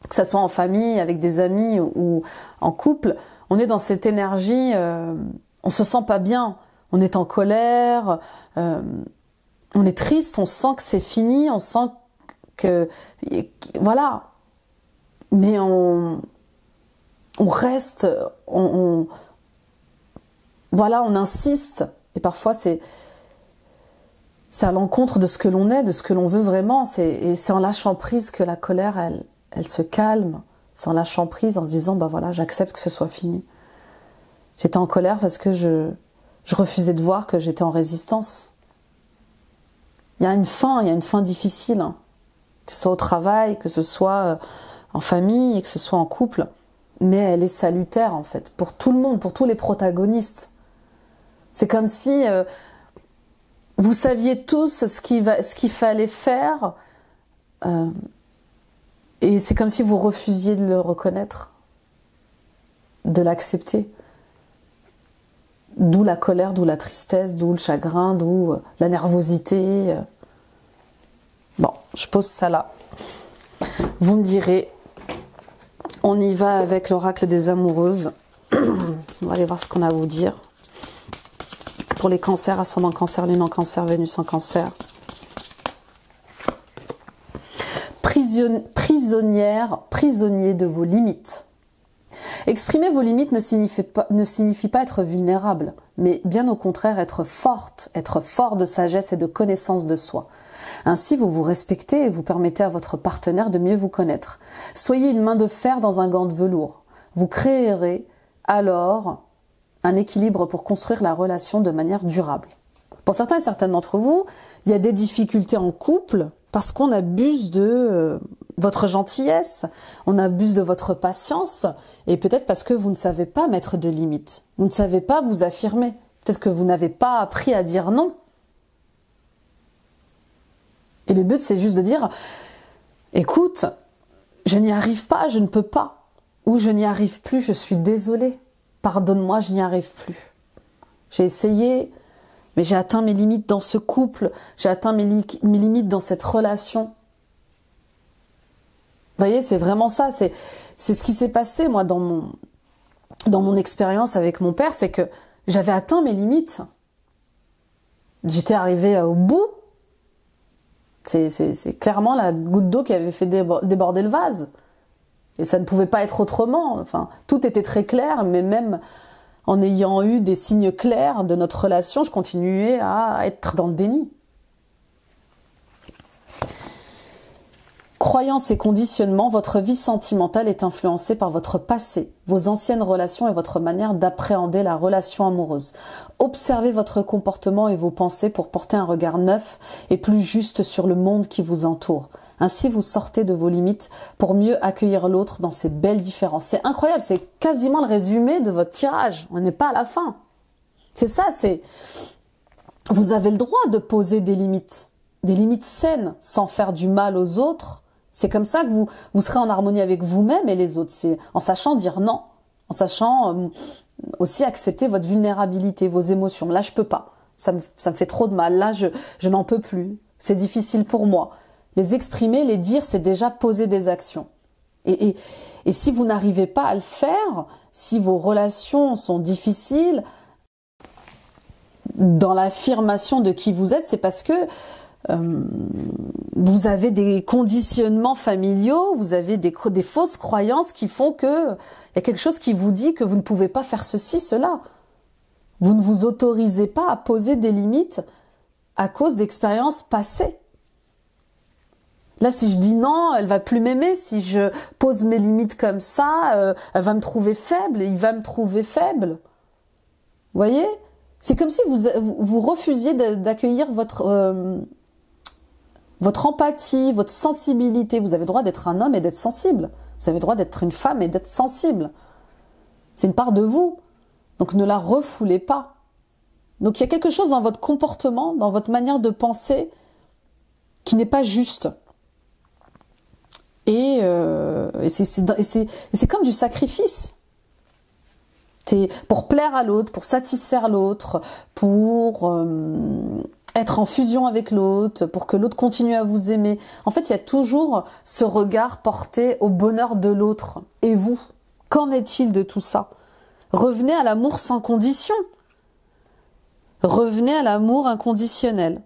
que ce soit en famille, avec des amis ou en couple, on est dans cette énergie, on se sent pas bien, on est en colère, on est triste, on sent que c'est fini, on sent que voilà, mais on reste, voilà, on insiste, et parfois c'est à l'encontre de ce que l'on est, de ce que l'on veut vraiment, et c'est en lâchant prise que la colère, elle se calme, c'est en lâchant prise, en se disant, bah voilà, j'accepte que ce soit fini. J'étais en colère parce que je refusais de voir que j'étais en résistance. Il y a une fin difficile, hein. Que ce soit au travail, que ce soit en famille, que ce soit en couple, mais elle est salutaire en fait, pour tout le monde, pour tous les protagonistes. C'est comme si vous saviez tous ce qu'il fallait faire, et c'est comme si vous refusiez de le reconnaître, de l'accepter. D'où la colère, d'où la tristesse, d'où le chagrin, d'où la nervosité. Bon, je pose ça là. Vous me direz, on y va avec l'oracle des amoureuses. On va aller voir ce qu'on a à vous dire. Pour les cancers, ascendant cancer, lune en cancer, Vénus en cancer. Prisonnière, prisonnier de vos limites. Exprimer vos limites ne signifie pas être vulnérable, mais bien au contraire être forte, être fort de sagesse et de connaissance de soi. Ainsi, vous vous respectez et vous permettez à votre partenaire de mieux vous connaître. Soyez une main de fer dans un gant de velours. Vous créerez alors un équilibre pour construire la relation de manière durable. Pour certains et certaines d'entre vous, il y a des difficultés en couple parce qu'on abuse de votre gentillesse, on abuse de votre patience, et peut-être parce que vous ne savez pas mettre de limites. Vous ne savez pas vous affirmer. Peut-être que vous n'avez pas appris à dire non. Et le but, c'est juste de dire, écoute, je n'y arrive pas, je ne peux pas. Ou je n'y arrive plus, je suis désolée. Pardonne-moi, je n'y arrive plus. J'ai essayé, mais j'ai atteint mes limites dans ce couple, j'ai atteint mes limites dans cette relation. Vous voyez, c'est vraiment ça, c'est ce qui s'est passé, moi, dans mon expérience avec mon père, c'est que j'avais atteint mes limites. J'étais arrivée au bout. C'est clairement la goutte d'eau qui avait fait déborder le vase. Et ça ne pouvait pas être autrement. Enfin, tout était très clair, mais même en ayant eu des signes clairs de notre relation, je continuais à être dans le déni. Croyances et conditionnements, votre vie sentimentale est influencée par votre passé, vos anciennes relations et votre manière d'appréhender la relation amoureuse. Observez votre comportement et vos pensées pour porter un regard neuf et plus juste sur le monde qui vous entoure. Ainsi, vous sortez de vos limites pour mieux accueillir l'autre dans ses belles différences. C'est incroyable, c'est quasiment le résumé de votre tirage. On n'est pas à la fin. C'est ça, vous avez le droit de poser des limites saines, sans faire du mal aux autres. C'est comme ça que vous serez en harmonie avec vous-même et les autres. C'est en sachant dire non, en sachant aussi accepter votre vulnérabilité, vos émotions. Là, je peux pas. Ça me fait trop de mal. Là, je n'en peux plus. C'est difficile pour moi. Les exprimer, les dire, c'est déjà poser des actions. Et si vous n'arrivez pas à le faire, si vos relations sont difficiles, dans l'affirmation de qui vous êtes, c'est parce que vous avez des conditionnements familiaux, vous avez des fausses croyances qui font que il y a quelque chose qui vous dit que vous ne pouvez pas faire ceci, cela. Vous ne vous autorisez pas à poser des limites à cause d'expériences passées. Là, si je dis non, elle va plus m'aimer. Si je pose mes limites comme ça, elle va me trouver faible, il va me trouver faible. Vous voyez? C'est comme si vous refusiez d'accueillir votre empathie, votre sensibilité. Vous avez le droit d'être un homme et d'être sensible. Vous avez le droit d'être une femme et d'être sensible. C'est une part de vous. Donc ne la refoulez pas. Donc il y a quelque chose dans votre comportement, dans votre manière de penser, qui n'est pas juste. Et c'est comme du sacrifice. C'est pour plaire à l'autre, pour satisfaire l'autre, pour être en fusion avec l'autre, pour que l'autre continue à vous aimer. En fait, il y a toujours ce regard porté au bonheur de l'autre. Et vous, qu'en est-il de tout ça? Revenez à l'amour sans condition. Revenez à l'amour inconditionnel,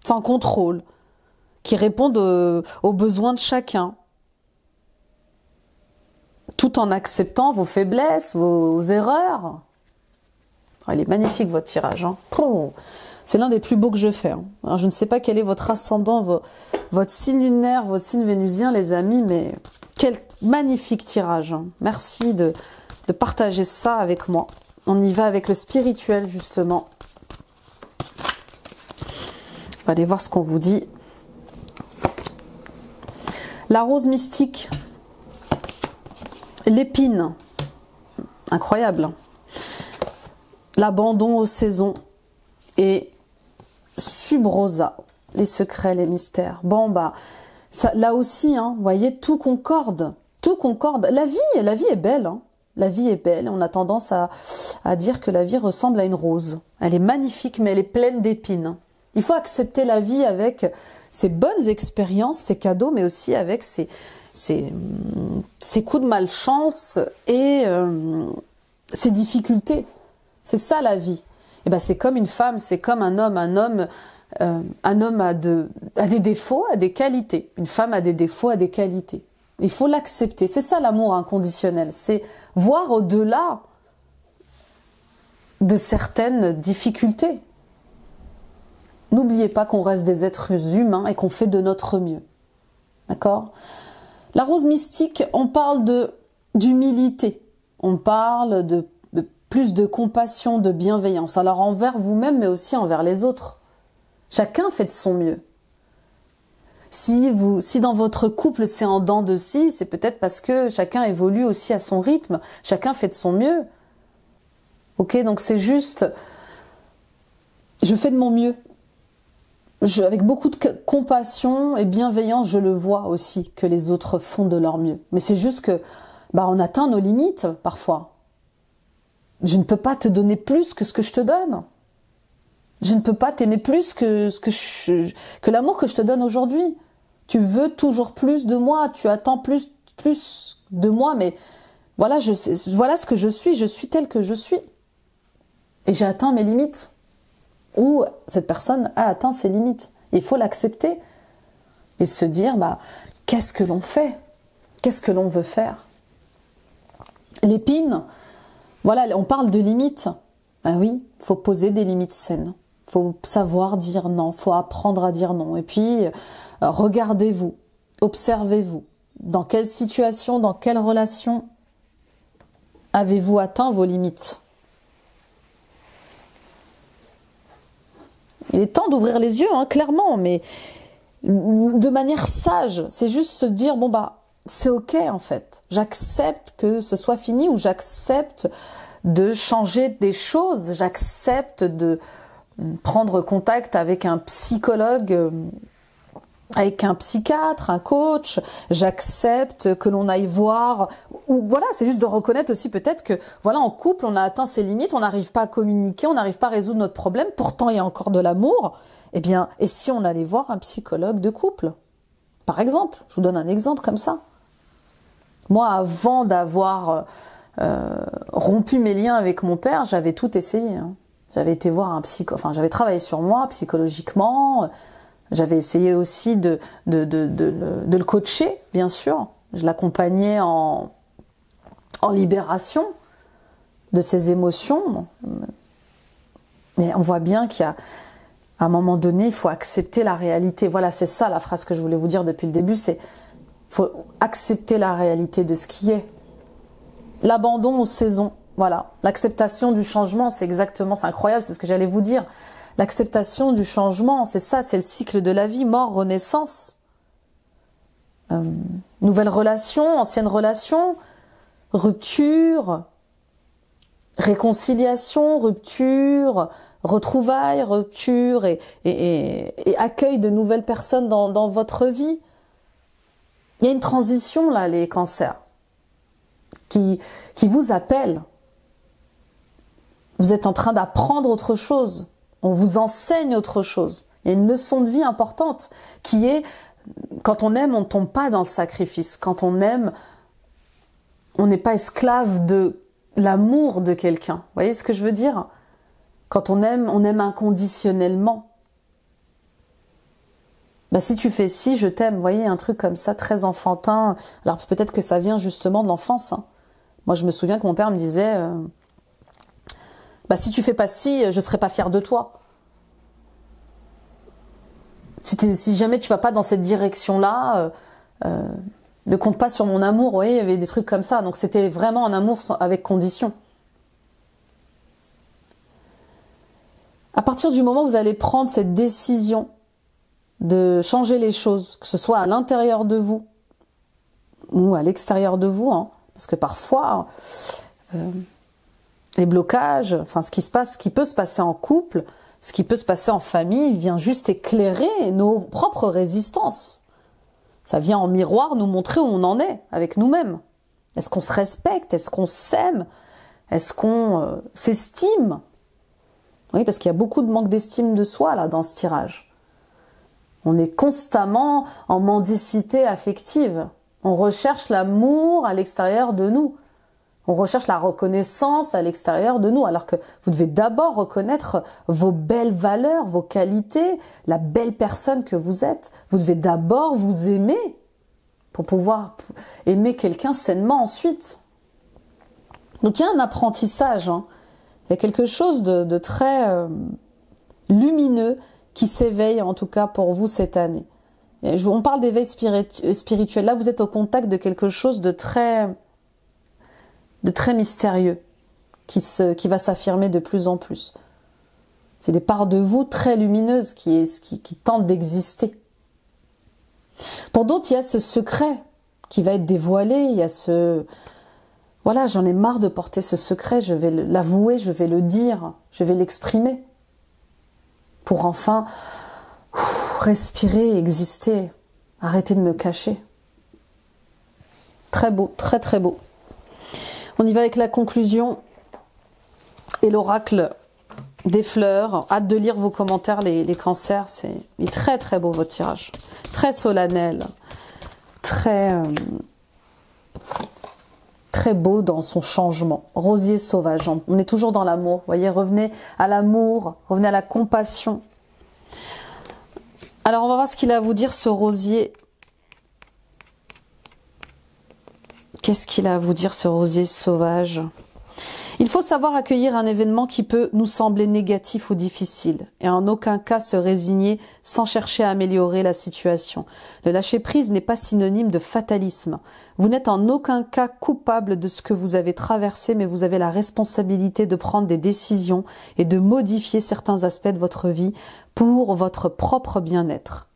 sans contrôle, qui répond aux besoins de chacun, tout en acceptant vos faiblesses, vos erreurs. Oh, il est magnifique votre tirage. Hein. Oh, c'est l'un des plus beaux que je fais. Hein. Alors, je ne sais pas quel est votre ascendant, votre signe lunaire, votre signe vénusien, les amis, mais quel magnifique tirage. Hein. Merci de partager ça avec moi. On y va avec le spirituel, justement. On va aller voir ce qu'on vous dit. La rose mystique. L'épine. Incroyable. L'abandon aux saisons. Et subrosa. Les secrets, les mystères. Bon, bah, ça, là aussi, hein, vous voyez, tout concorde. Tout concorde. La vie est belle. Hein. La vie est belle. On a tendance à dire que la vie ressemble à une rose. Elle est magnifique, mais elle est pleine d'épines. Il faut accepter la vie avec ses bonnes expériences, ses cadeaux, mais aussi avec ses coups de malchance et ses difficultés. C'est ça la vie. Et ben c'est comme une femme, c'est comme un homme. Un homme a des défauts, a des qualités. Une femme a des défauts, a des qualités. Il faut l'accepter. C'est ça l'amour inconditionnel. C'est voir au-delà de certaines difficultés. N'oubliez pas qu'on reste des êtres humains et qu'on fait de notre mieux. D'accord ? La rose mystique, on parle d'humilité. On parle de plus de compassion, de bienveillance. Alors envers vous-même, mais aussi envers les autres. Chacun fait de son mieux. Si dans votre couple c'est en dents de scie, c'est peut-être parce que chacun évolue aussi à son rythme. Chacun fait de son mieux. Ok, donc c'est juste, je fais de mon mieux. avec beaucoup de compassion et bienveillance, je le vois aussi que les autres font de leur mieux. Mais c'est juste que, on atteint nos limites parfois. Je ne peux pas te donner plus que ce que je te donne. Je ne peux pas t'aimer plus que l'amour que je te donne aujourd'hui. Tu veux toujours plus de moi, tu attends plus de moi, mais voilà, voilà ce que je suis tel que je suis. Et j'ai atteint mes limites. Ou cette personne a atteint ses limites. Il faut l'accepter et se dire, qu'est-ce que l'on fait? Qu'est-ce que l'on veut faire? L'épine, voilà, on parle de limites. Oui, il faut poser des limites saines. Il faut savoir dire non, il faut apprendre à dire non. Et puis, regardez-vous, observez-vous. Dans quelle situation, dans quelle relation avez-vous atteint vos limites? Il est temps d'ouvrir les yeux, clairement, mais de manière sage. C'est juste se dire, c'est ok en fait. J'accepte que ce soit fini ou j'accepte de changer des choses. J'accepte de prendre contact avec un psychologue, avec un psychiatre, un coach. J'accepte que l'on aille voir. Ou voilà, c'est juste de reconnaître aussi peut-être que voilà, en couple, on a atteint ses limites, on n'arrive pas à communiquer, on n'arrive pas à résoudre notre problème. Pourtant, il y a encore de l'amour. Eh bien, et si on allait voir un psychologue de couple, par exemple? Je vous donne un exemple comme ça. Moi, avant d'avoir rompu mes liens avec mon père, j'avais tout essayé. J'avais été voir un j'avais travaillé sur moi psychologiquement. J'avais essayé aussi de le coacher, bien sûr. Je l'accompagnais en libération de ses émotions. Mais on voit bien qu'il y a, à un moment donné, il faut accepter la réalité. Voilà, c'est ça la phrase que je voulais vous dire depuis le début, c'est faut accepter la réalité de ce qui est. L'abandon aux saisons, voilà. L'acceptation du changement, c'est incroyable, c'est ce que j'allais vous dire. L'acceptation du changement, c'est ça, c'est le cycle de la vie, mort, renaissance. Nouvelle relation, ancienne relation, rupture, réconciliation, rupture, retrouvailles, rupture et accueil de nouvelles personnes dans votre vie. Il y a une transition là, les cancers, qui vous appelle. Vous êtes en train d'apprendre autre chose. On vous enseigne autre chose. Il y a une leçon de vie importante qui est, quand on aime, on ne tombe pas dans le sacrifice. Quand on aime, on n'est pas esclave de l'amour de quelqu'un. Vous voyez ce que je veux dire? Quand on aime inconditionnellement. Si tu fais ci, je t'aime. Vous voyez, un truc comme ça, très enfantin. Alors peut-être que ça vient justement de l'enfance. Moi, je me souviens que mon père me disait... si tu fais pas ci, je serai pas fière de toi. Si jamais tu vas pas dans cette direction-là, ne compte pas sur mon amour. Vous voyez, il y avait des trucs comme ça. Donc c'était vraiment un amour avec condition. À partir du moment où vous allez prendre cette décision de changer les choses, que ce soit à l'intérieur de vous ou à l'extérieur de vous, parce que parfois... les blocages, ce qui peut se passer en couple, ce qui peut se passer en famille, vient juste éclairer nos propres résistances. Ça vient en miroir nous montrer où on en est avec nous-mêmes. Est-ce qu'on se respecte? Est-ce qu'on s'aime? Est-ce qu'on s'estime? Oui, parce qu'il y a beaucoup de manque d'estime de soi là dans ce tirage. On est constamment en mendicité affective. On recherche l'amour à l'extérieur de nous. On recherche la reconnaissance à l'extérieur de nous, alors que vous devez d'abord reconnaître vos belles valeurs, vos qualités, la belle personne que vous êtes. Vous devez d'abord vous aimer pour pouvoir aimer quelqu'un sainement ensuite. Donc il y a un apprentissage, il y a quelque chose de très lumineux qui s'éveille en tout cas pour vous cette année. On parle d'éveil spirituel. Là, vous êtes au contact de quelque chose de très mystérieux qui va s'affirmer de plus en plus. C'est des parts de vous très lumineuses qui tentent d'exister. Pour d'autres, il y a ce secret qui va être dévoilé, il y a ce... Voilà, j'en ai marre de porter ce secret, je vais l'avouer, je vais le dire, je vais l'exprimer. Pour enfin Respirez, existez. Arrêtez de me cacher. Très beau, très très beau. On y va avec la conclusion et l'oracle des fleurs. Hâte de lire vos commentaires, les cancers. C'est très très beau votre tirage. Très solennel. Très beau dans son changement. Rosier sauvage. On est toujours dans l'amour. Vous voyez, revenez à l'amour, revenez à la compassion. Alors on va voir ce qu'il a à vous dire ce rosier. Qu'est-ce qu'il a à vous dire ce rosier sauvage? Il faut savoir accueillir un événement qui peut nous sembler négatif ou difficile et en aucun cas se résigner sans chercher à améliorer la situation. Le lâcher-prise n'est pas synonyme de fatalisme. Vous n'êtes en aucun cas coupable de ce que vous avez traversé, mais vous avez la responsabilité de prendre des décisions et de modifier certains aspects de votre vie pour votre propre bien-être.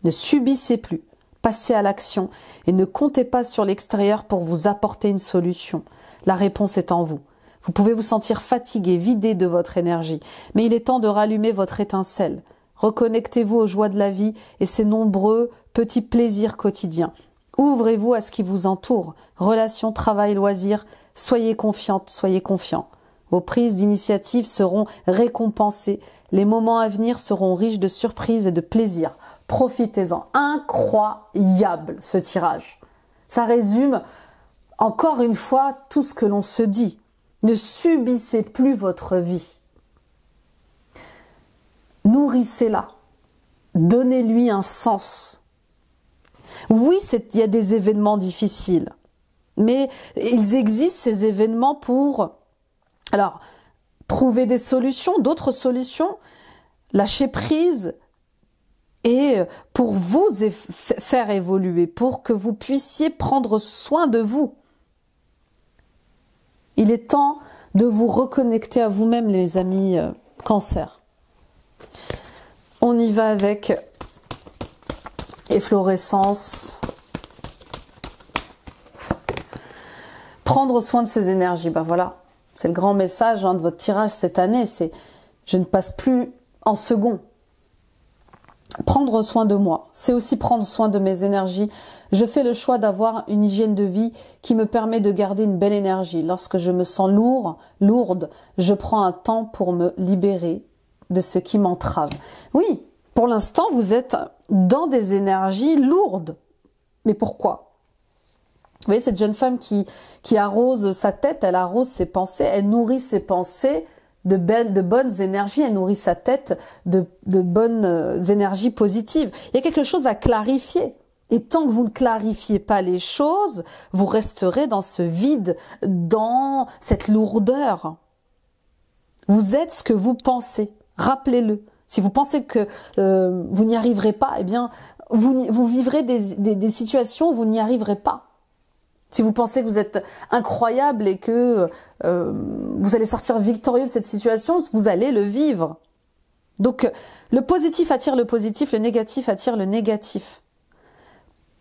Ne subissez plus, passez à l'action et ne comptez pas sur l'extérieur pour vous apporter une solution. La réponse est en vous. Vous pouvez vous sentir fatigué, vidé de votre énergie, mais il est temps de rallumer votre étincelle. Reconnectez-vous aux joies de la vie et ses nombreux petits plaisirs quotidiens. Ouvrez-vous à ce qui vous entoure. Relations, travail, loisirs. Soyez confiante, soyez confiant. Vos prises d'initiative seront récompensées. Les moments à venir seront riches de surprises et de plaisirs. Profitez-en. Incroyable ce tirage. Ça résume encore une fois tout ce que l'on se dit. Ne subissez plus votre vie. Nourrissez-la. Donnez-lui un sens. Oui, il y a des événements difficiles, mais ils existent ces événements pour trouver des solutions, d'autres solutions, lâcher prise et pour vous faire évoluer, pour que vous puissiez prendre soin de vous. Il est temps de vous reconnecter à vous-même, les amis Cancer. On y va avec efflorescence. Prendre soin de ses énergies. Ben voilà, c'est le grand message de votre tirage cette année. C'est je ne passe plus en second. Prendre soin de moi, c'est aussi prendre soin de mes énergies. Je fais le choix d'avoir une hygiène de vie qui me permet de garder une belle énergie. Lorsque je me sens lourde, je prends un temps pour me libérer de ce qui m'entrave. Oui, pour l'instant, vous êtes dans des énergies lourdes. Mais pourquoi? Vous voyez, cette jeune femme qui arrose sa tête, elle arrose ses pensées, elle nourrit ses pensées de bonnes énergies, elle nourrit sa tête de bonnes énergies positives. Il y a quelque chose à clarifier. Et tant que vous ne clarifiez pas les choses, vous resterez dans ce vide, dans cette lourdeur. Vous êtes ce que vous pensez. Rappelez-le. Si vous pensez que vous n'y arriverez pas, eh bien, vous vivrez des situations où vous n'y arriverez pas. Si vous pensez que vous êtes incroyable et que vous allez sortir victorieux de cette situation, vous allez le vivre. Donc, le positif attire le positif, le négatif attire le négatif.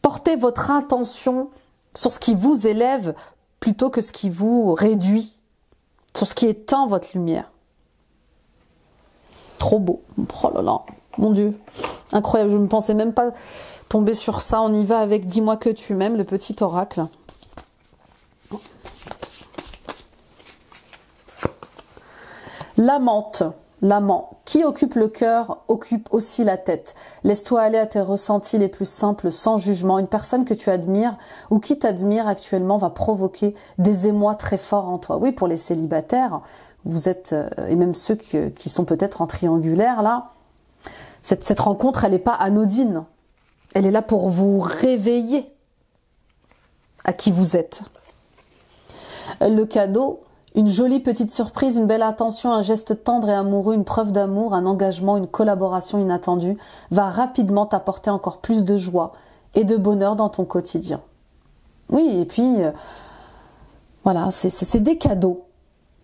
Portez votre intention sur ce qui vous élève plutôt que ce qui vous réduit, sur ce qui éteint votre lumière. Trop beau. Oh là là, mon Dieu. Incroyable, je ne pensais même pas tomber sur ça. On y va avec Dis-moi que tu m'aimes, le petit oracle. L'amante, l'amant, qui occupe le cœur, occupe aussi la tête. Laisse-toi aller à tes ressentis les plus simples, sans jugement. Une personne que tu admires ou qui t'admire actuellement va provoquer des émois très forts en toi. Oui, pour les célibataires, vous êtes, et même ceux qui sont peut-être en triangulaire, là, cette rencontre, elle n'est pas anodine. Elle est là pour vous réveiller à qui vous êtes. Le cadeau, une jolie petite surprise, une belle attention, un geste tendre et amoureux, une preuve d'amour, un engagement, une collaboration inattendue va rapidement t'apporter encore plus de joie et de bonheur dans ton quotidien. Oui, et puis, voilà, c'est des cadeaux.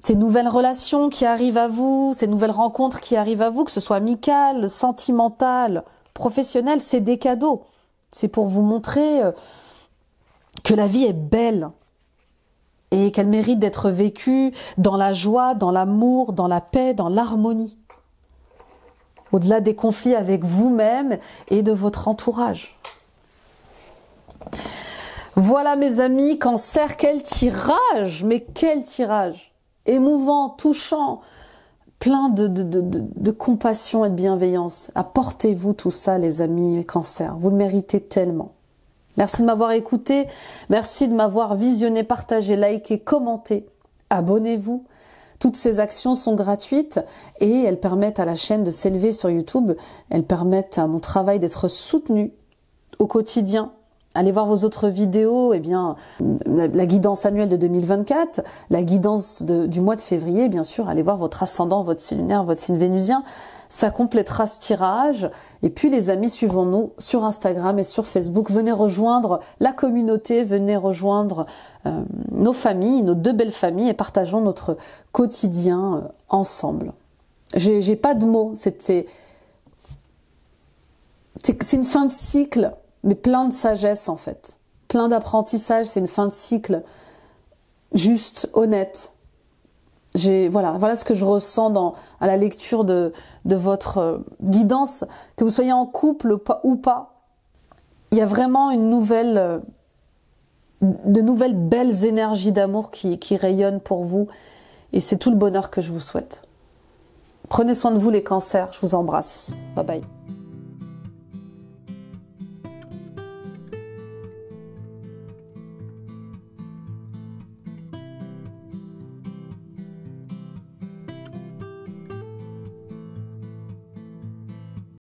Ces nouvelles relations qui arrivent à vous, ces nouvelles rencontres qui arrivent à vous, que ce soit amicales, sentimentales, professionnelles, c'est des cadeaux. C'est pour vous montrer que la vie est belle. Et qu'elle mérite d'être vécue dans la joie, dans l'amour, dans la paix, dans l'harmonie. au-delà des conflits avec vous-même et de votre entourage. Voilà mes amis, Cancer, quel tirage, mais quel tirage! Émouvant, touchant, plein de compassion et de bienveillance. Apportez-vous tout ça les amis Cancer, vous le méritez tellement. Merci de m'avoir écouté, merci de m'avoir visionné, partagé, liké, commenté, abonnez-vous. Toutes ces actions sont gratuites et elles permettent à la chaîne de s'élever sur YouTube, elles permettent à mon travail d'être soutenu au quotidien. Allez voir vos autres vidéos, eh bien, la guidance annuelle de 2024, la guidance du mois de février, bien sûr, allez voir votre ascendant, votre signe lunaire, votre signe vénusien, ça complétera ce tirage. Et puis les amis, suivons-nous sur Instagram et sur Facebook, venez rejoindre la communauté, venez rejoindre nos familles, nos 2 belles familles et partageons notre quotidien ensemble. J'ai pas de mots, c'est une fin de cycle, mais plein de sagesse en fait, plein d'apprentissage, c'est une fin de cycle juste, honnête. Voilà ce que je ressens à la lecture de votre guidance, que vous soyez en couple ou pas. Il y a vraiment de nouvelles belles énergies d'amour qui rayonnent pour vous et c'est tout le bonheur que je vous souhaite. Prenez soin de vous les cancers, je vous embrasse. Bye bye.